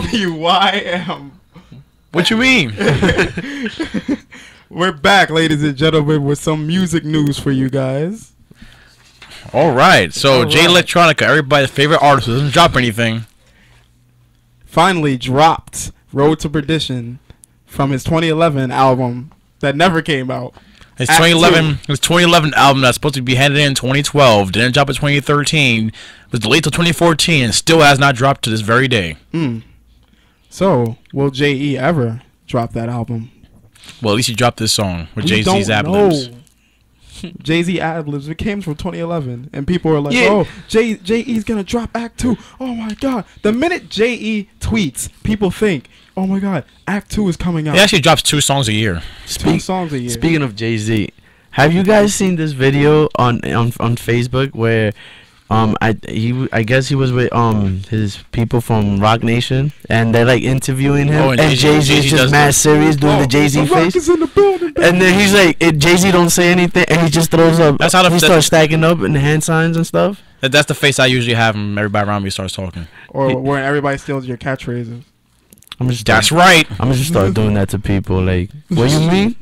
WYM. What you mean? We're back, ladies and gentlemen, with some music news for you guys. All right. So Jay Electronica, everybody's favorite artist, who doesn't drop anything, finally dropped "Road to Perdition" from his 2011 album that never came out. His 2011 album that's supposed to be handed in 2012 didn't drop in 2013. Was delayed till 2014 and still has not dropped to this very day. So, will J.E. ever drop that album? Well, at least he dropped this song with Jay-Z's ad-libs. Jay-Z ad-libs. It came from 2011, and people were like, "Oh, J.E.'s gonna drop Act 2. Oh my God!" The minute J.E. tweets, people think, "Oh my God, Act 2 is coming out." He actually drops 2 songs a year. 2 songs a year. Speaking of Jay-Z, have you guys seen this video on Facebook where I guess he was with his people from Rock Nation and they're like interviewing him and Jay-Z's just mad serious doing the Jay-Z face is in the building, and then he's like Jay-Z don't say anything and he just throws up. That's how he starts stacking up in hand signs and stuff. That's the face I usually have when everybody around me starts talking. Or when everybody steals your catchphrases. That's right. I'm gonna just start doing that to people. Like, what you mean?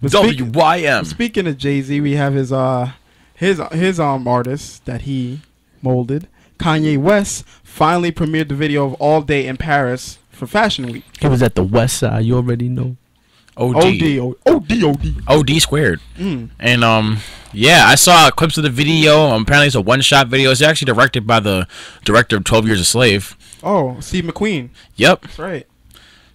WYM. Speaking of Jay-Z, we have his artist that he molded, Kanye West, finally premiered the video of All Day in Paris for Fashion Week. He was at the West Side. You already know. OD squared. And yeah, I saw clips of the video. Apparently it's a one-shot video. It's actually directed by the director of 12 Years a Slave. Oh, Steve McQueen. Yep. That's right.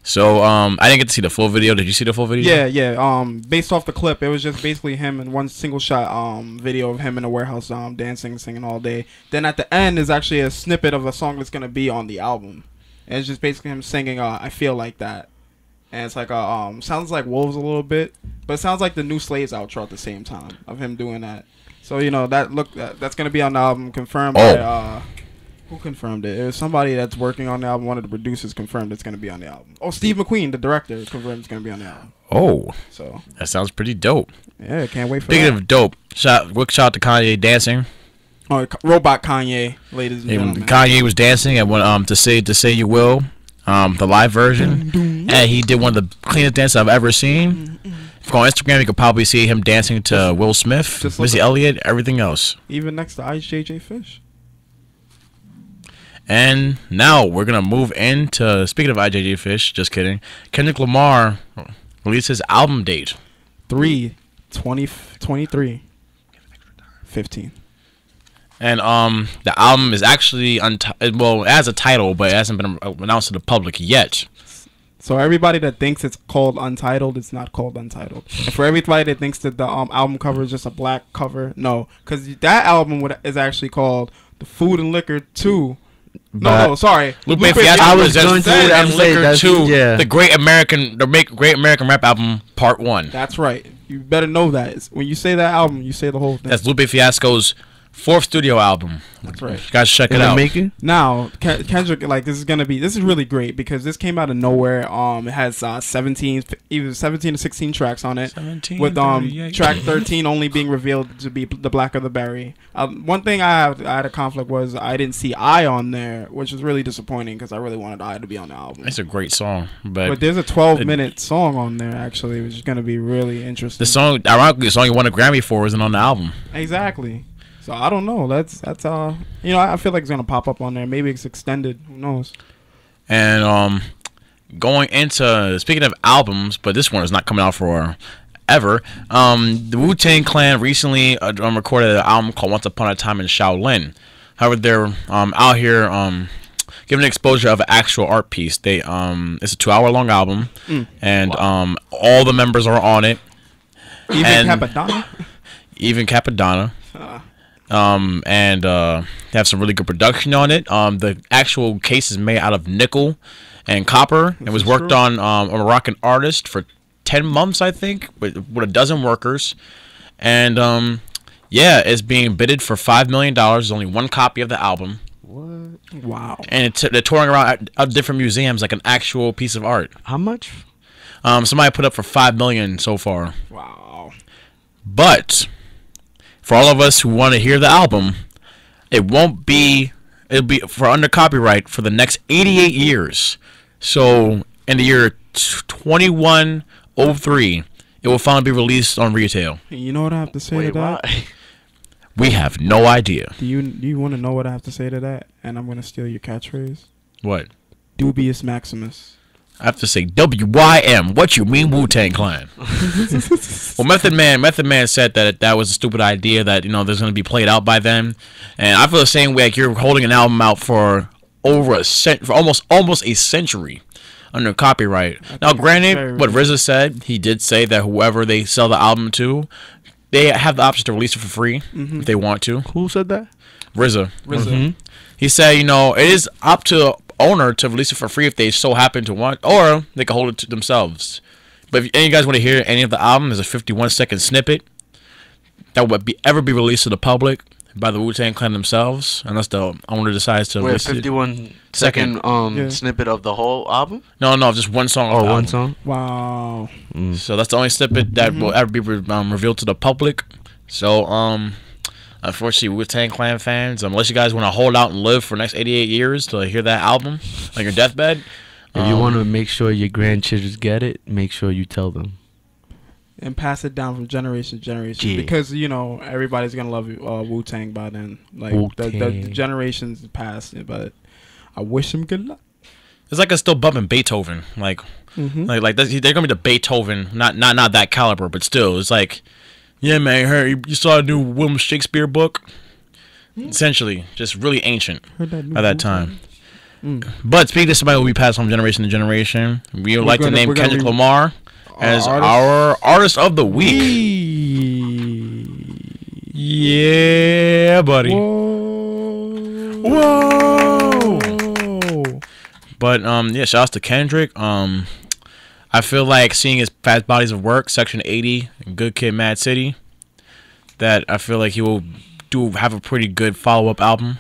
So I didn't get to see the full video. Did you see the full video? Yeah. Based off the clip, it was just basically him in one single shot video of him in a warehouse dancing, singing all day. Then at the end is actually a snippet of a song that's gonna be on the album. And it's just basically him singing "I Feel Like That." And it's like sounds like Wolves a little bit, but it sounds like the New Slaves outro at the same time of him doing that. So you know that's gonna be on the album, confirmed by who confirmed it? It was somebody that's working on the album. One of the producers confirmed it's gonna be on the album. Oh, Steve McQueen, the director, confirmed it's gonna be on the album. Oh, so that sounds pretty dope. Yeah, can't wait for Speaking that. of dope, quick shout to Kanye dancing. Oh, Robot Kanye, ladies and gentlemen. Kanye was dancing and went to say you will. The live version, and he did one of the cleanest dances I've ever seen. If you go on Instagram, you could probably see him dancing to Will Smith, Missy Elliott, everything else. Even next to IJJ Fish. And now we're gonna move into, speaking of IJJ Fish, just kidding. Kendrick Lamar released his album date. 3/20/23. 15. And the album is actually well, it has a title, but it hasn't been announced to the public yet. So everybody that thinks it's called Untitled, it's not called Untitled. And for everybody that thinks that the album cover is just a black cover, no, because that album is actually called The Food and Liquor 2. No, sorry. Lupe Fiasco. I was going to say and Liquor 2, yeah. the Great American Rap Album Part 1. That's right. You better know that. When you say that album, you say the whole thing. That's Lupe Fiasco's 4th studio album. That's right. You guys check it out. Now, Kendrick, like, this is really great because this came out of nowhere. It has 17 to 16 tracks on it, with track 13 only being revealed to be The Blacker the Berry. One thing I had a conflict was I didn't see I on there, which was really disappointing because I really wanted I to be on the album. It's a great song, but there's a 12-minute song on there actually, which is going to be really interesting. The song, ironically, the song you won a Grammy for isn't on the album. Exactly. So I don't know. That's you know, I feel like it's gonna pop up on there. Maybe it's extended. Who knows? And going into, speaking of albums, but this one is not coming out for ever. The Wu-Tang Clan recently recorded an album called Once Upon a Time in Shaolin. However, they're out here giving exposure of an actual art piece. It's a 2-hour-long album, and all the members are on it. Even Capadonna. Even Capadonna. And they have some really good production on it. The actual case is made out of nickel and copper. It was worked on a Moroccan artist for 10 months, I think, with a dozen workers. And yeah, it's being bidded for $5 million. There's only one copy of the album. What? Wow. And they're touring around at different museums like an actual piece of art. How much? Somebody put up for $5 million so far. Wow. But for all of us who want to hear the album, it won't be It'll be for under copyright for the next 88 years. So in the year 2103, it will finally be released on retail. You know what I have to say Wait, to that? why? We have no idea. Do you want to know what I have to say to that? And I'm gonna steal your catchphrase. What? Dubious Maximus. I have to say WYM. What you mean, Wu-Tang Clan? Well, Method Man said that that was a stupid idea. That there's gonna be played out by them, and I feel the same way. Like you're holding an album out for for almost a century under copyright. Now, granted, what RZA said, he did say that whoever they sell the album to, they have the option to release it for free if they want to. Who said that? RZA. RZA. He said, it is up to owner to release it for free if they so happen to want, or they can hold it to themselves. But if any of you guys want to hear any of the album, there's a 51-second snippet that would ever be released to the public by the Wu-Tang Clan themselves, unless the owner decides to Wait, release it. 51-second snippet of the whole album? No, just one song. Oh, one song? Wow. So that's the only snippet that will ever be revealed to the public. So, unfortunately, Wu-Tang Clan fans, unless you guys want to hold out and live for the next 88 years to hear that album on your deathbed. If you want to make sure your grandchildren get it, make sure you tell them. And pass it down from generation to generation. Yeah. Because, everybody's going to love Wu-Tang by then. Like, the generations past it, but I wish them good luck. It's like it's still bumping Beethoven. Like they're going to be the Beethoven, not that caliber, but still. It's like, yeah, man, hey, you saw a new William Shakespeare book? Essentially, just really ancient at that time. But speaking of somebody who we pass from generation to generation, we would like to name Kendrick Lamar as our artist of the week. Yeah, buddy. Whoa. But yeah, shout outs to Kendrick. I feel like seeing his past bodies of work, Section 80, and Good Kid, Mad City, that I feel like he will have a pretty good follow-up album.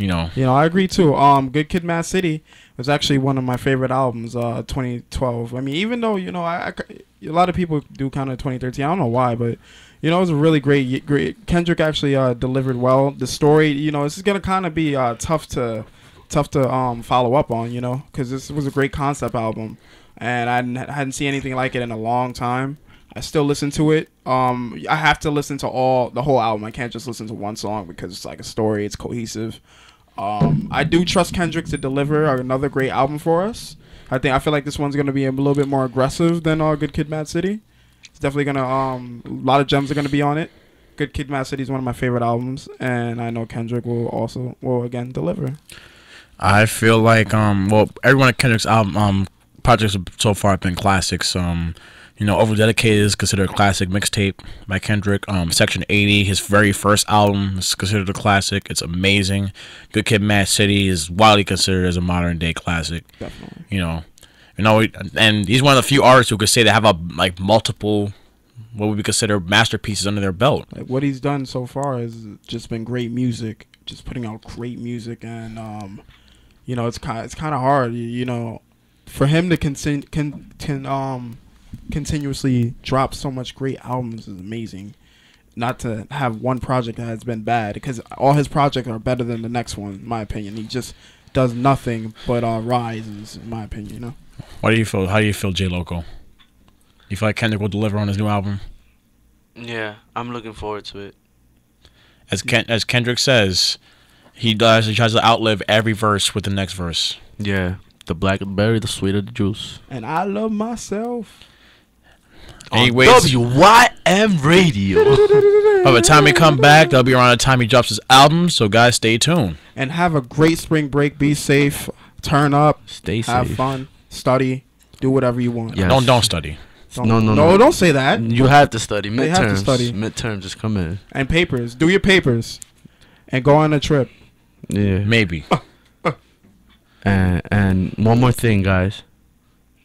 I agree too. Good Kid, Mad City was actually one of my favorite albums. 2012. I mean, even though a lot of people do kind of 2013. I don't know why, but it was a really great. Kendrick actually delivered well. The story, this is gonna kind of be tough to follow up on. Because this was a great concept album, and I hadn't seen anything like it in a long time. I still listen to it. I have to listen to the whole album. I can't just listen to one song because it's like a story. It's cohesive. I do trust Kendrick to deliver another great album for us. I feel like this one's gonna be a little bit more aggressive than Good Kid, Mad City. It's definitely gonna a lot of gems are gonna be on it. Good Kid, Mad City is one of my favorite albums, and I know Kendrick will again deliver. I feel like every one of Kendrick's album projects so far have been classics. Over Dedicated is considered a classic mixtape by Kendrick. Section 80, his very first album, is considered a classic. It's amazing. Good Kid, Mad City is widely considered as a modern day classic. Definitely. And he's one of the few artists who could say they have multiple what would be considered masterpieces under their belt. Like what he's done so far has just been great music, just putting out great music, and it's kind of hard, for him to continuously drop so much great albums is amazing. Not to have one project that has been bad, because all his projects are better than the next one, in my opinion. He just does nothing but rises, in my opinion. What do you feel? How do you feel, J Loco? You feel like Kendrick will deliver on his new album? Yeah, I'm looking forward to it. As Kendrick says, he tries to outlive every verse with the next verse. Yeah, the blacker the berry, the sweeter the juice. And I love myself. Anyways, WYM Radio. By the time we come back, that'll be around the time he drops his album. So guys, stay tuned. And have a great spring break. Be safe. Turn up. Stay safe. Have fun. Study. Do whatever you want. Yes. Don't study. No, don't say that. You have to study. Midterms. They have to study. Midterms just come in. And papers. Do your papers. And go on a trip. Yeah. Maybe. And one more thing, guys.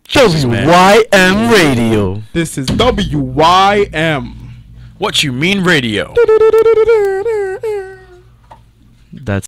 WYM Radio. This is WYM. What you mean radio? That's